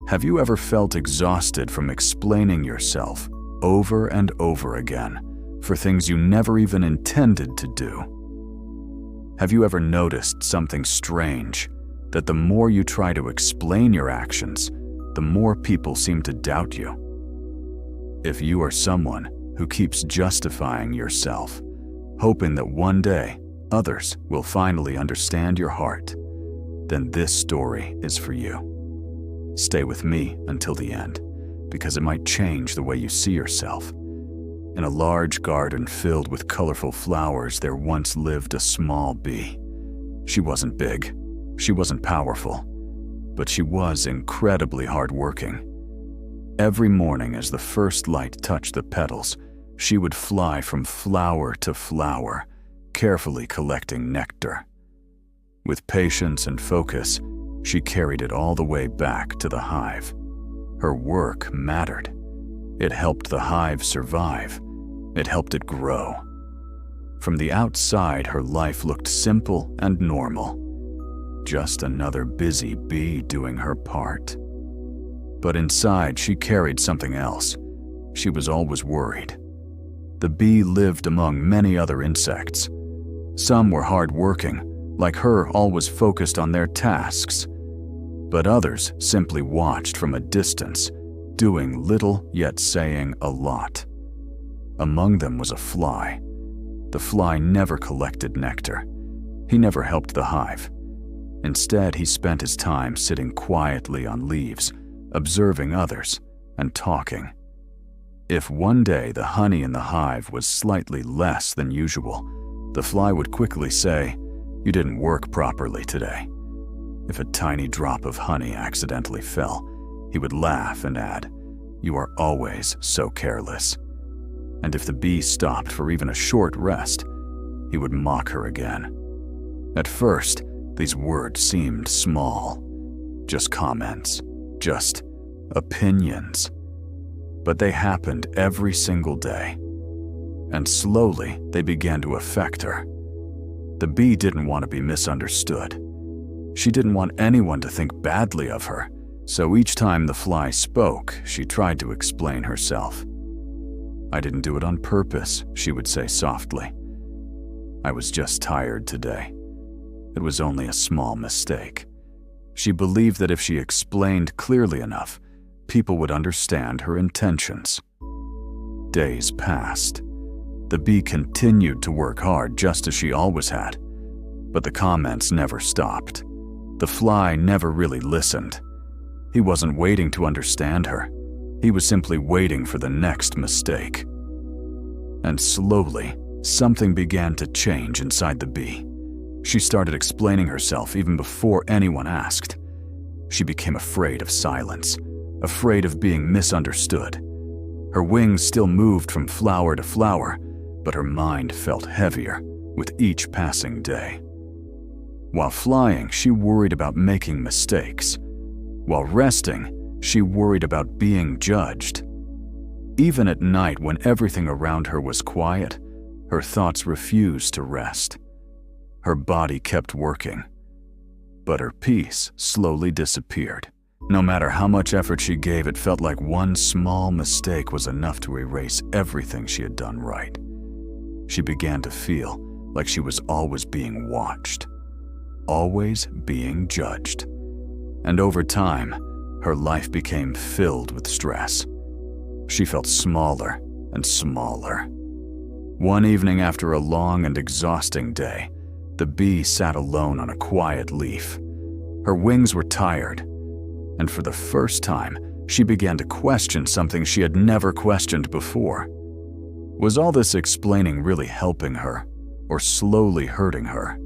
Have you ever felt exhausted from explaining yourself over and over again for things you never even intended to do? Have you ever noticed something strange, that the more you try to explain your actions, the more people seem to doubt you? If you are someone who keeps justifying yourself, hoping that one day others will finally understand your heart, then this story is for you. Stay with me until the end, because it might change the way you see yourself. In a large garden filled with colorful flowers, there once lived a small bee. She wasn't big, she wasn't powerful, but she was incredibly hardworking. Every morning as the first light touched the petals, she would fly from flower to flower, carefully collecting nectar. With patience and focus, she carried it all the way back to the hive. Her work mattered. It helped the hive survive. It helped it grow. From the outside, her life looked simple and normal. Just another busy bee doing her part. But inside, she carried something else. She was always worried. The bee lived among many other insects. Some were hardworking, like her, always focused on their tasks. But others simply watched from a distance, doing little yet saying a lot. Among them was a fly. The fly never collected nectar. He never helped the hive. Instead, he spent his time sitting quietly on leaves, observing others and talking. If one day the honey in the hive was slightly less than usual, the fly would quickly say, "You didn't work properly today." If a tiny drop of honey accidentally fell, he would laugh and add, "You are always so careless." And if the bee stopped for even a short rest, he would mock her again. At first, these words seemed small, just comments, just opinions. But they happened every single day. And slowly, they began to affect her. The bee didn't want to be misunderstood. She didn't want anyone to think badly of her, so each time the fly spoke, she tried to explain herself. "I didn't do it on purpose," she would say softly. "I was just tired today. It was only a small mistake." She believed that if she explained clearly enough, people would understand her intentions. Days passed. The bee continued to work hard just as she always had, but the comments never stopped. The fly never really listened. He wasn't waiting to understand her. He was simply waiting for the next mistake. And slowly, something began to change inside the bee. She started explaining herself even before anyone asked. She became afraid of silence, afraid of being misunderstood. Her wings still moved from flower to flower, but her mind felt heavier with each passing day. While flying, she worried about making mistakes. While resting, she worried about being judged. Even at night, when everything around her was quiet, her thoughts refused to rest. Her body kept working, but her peace slowly disappeared. No matter how much effort she gave, it felt like one small mistake was enough to erase everything she had done right. She began to feel like she was always being watched, always being judged. And over time, her life became filled with stress. She felt smaller and smaller. One evening after a long and exhausting day, the bee sat alone on a quiet leaf. Her wings were tired, and for the first time, she began to question something she had never questioned before. Was all this explaining really helping her, or slowly hurting her?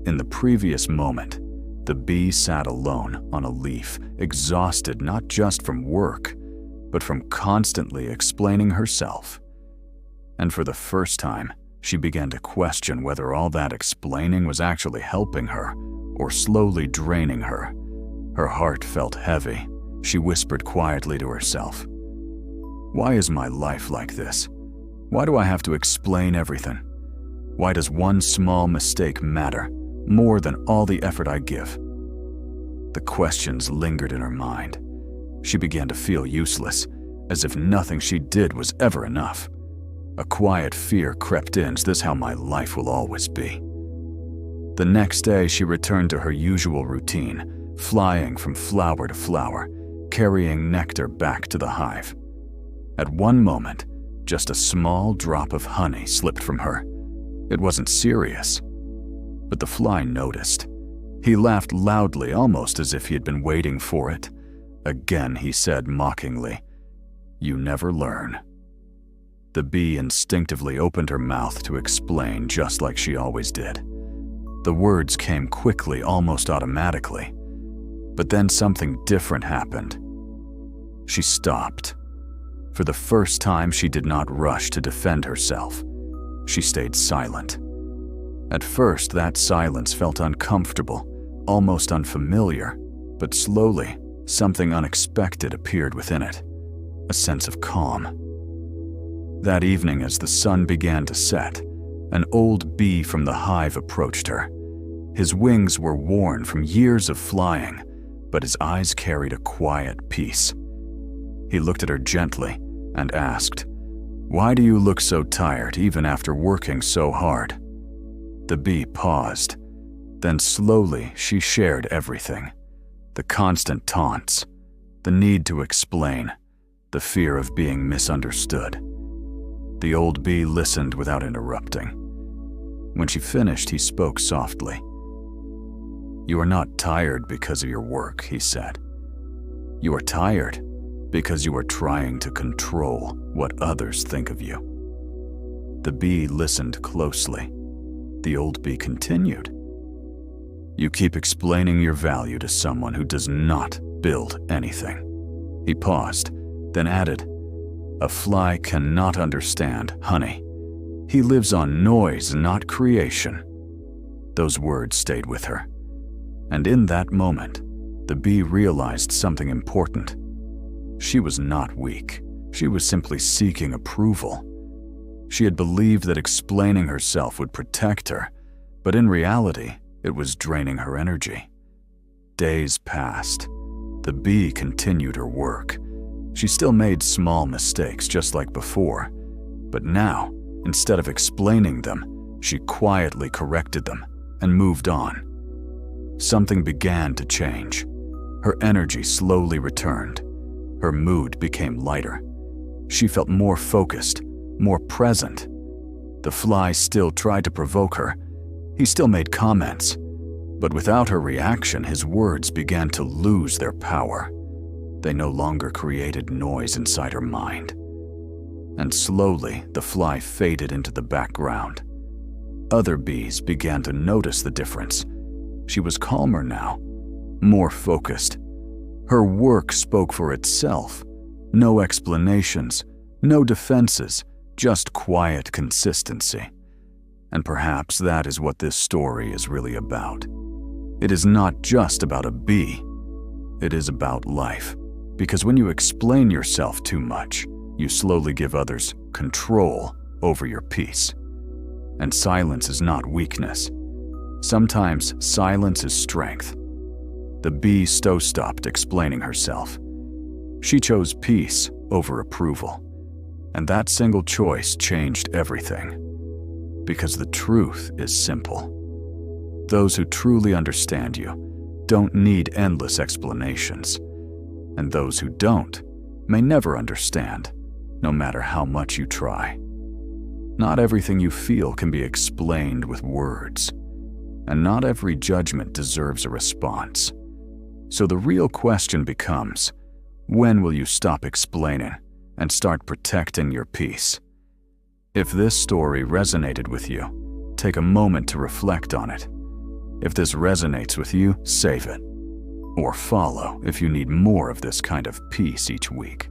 In the previous moment, the bee sat alone on a leaf, exhausted not just from work, but from constantly explaining herself. And for the first time, she began to question whether all that explaining was actually helping her or slowly draining her. Her heart felt heavy. She whispered quietly to herself, "Why is my life like this? Why do I have to explain everything? Why does one small mistake matter more than all the effort I give?" The questions lingered in her mind. she began to feel useless, as if nothing she did was ever enough. A quiet fear crept in. Is this how my life will always be? The next day, she returned to her usual routine, flying from flower to flower, carrying nectar back to the hive. At one moment, just a small drop of honey slipped from her. It wasn't serious, but the fly noticed. He laughed loudly, almost as if he had been waiting for it. Again, he said mockingly, "You never learn." The bee instinctively opened her mouth to explain, just like she always did. The words came quickly, almost automatically. But then something different happened. She stopped. For the first time, she did not rush to defend herself. She stayed silent. At first, that silence felt uncomfortable, almost unfamiliar, but slowly, something unexpected appeared within it, a sense of calm. That evening, as the sun began to set, an old bee from the hive approached her. His wings were worn from years of flying, but his eyes carried a quiet peace. He looked at her gently and asked, "Why do you look so tired even after working so hard?" The bee paused. Then slowly she shared everything. The constant taunts, the need to explain, the fear of being misunderstood. The old bee listened without interrupting. When she finished, he spoke softly. "You are not tired because of your work," he said. "You are tired because you are trying to control what others think of you." The bee listened closely. The old bee continued. "You keep explaining your value to someone who does not build anything." He paused, then added, "A fly cannot understand honey. He lives on noise, not creation." Those words stayed with her. And in that moment, the bee realized something important. She was not weak. She was simply seeking approval. She had believed that explaining herself would protect her, but in reality, it was draining her energy. Days passed. The bee continued her work. She still made small mistakes just like before, but now, instead of explaining them, she quietly corrected them and moved on. Something began to change. Her energy slowly returned. Her mood became lighter. She felt more focused, more present. The fly still tried to provoke her. He still made comments, but without her reaction, his words began to lose their power. They no longer created noise inside her mind. And slowly, the fly faded into the background. Other bees began to notice the difference. She was calmer now, more focused. Her work spoke for itself. No explanations, no defenses, just quiet consistency. And perhaps that is what this story is really about. It is not just about a bee. It is about life. Because when you explain yourself too much, you slowly give others control over your peace. And silence is not weakness. Sometimes silence is strength. The bee stopped explaining herself. She chose peace over approval. And that single choice changed everything. Because the truth is simple. Those who truly understand you don't need endless explanations. And those who don't may never understand, no matter how much you try. Not everything you feel can be explained with words, and not every judgment deserves a response. So the real question becomes, when will you stop explaining and start protecting your peace? If this story resonated with you, take a moment to reflect on it. If this resonates with you, save it. Or follow if you need more of this kind of peace each week.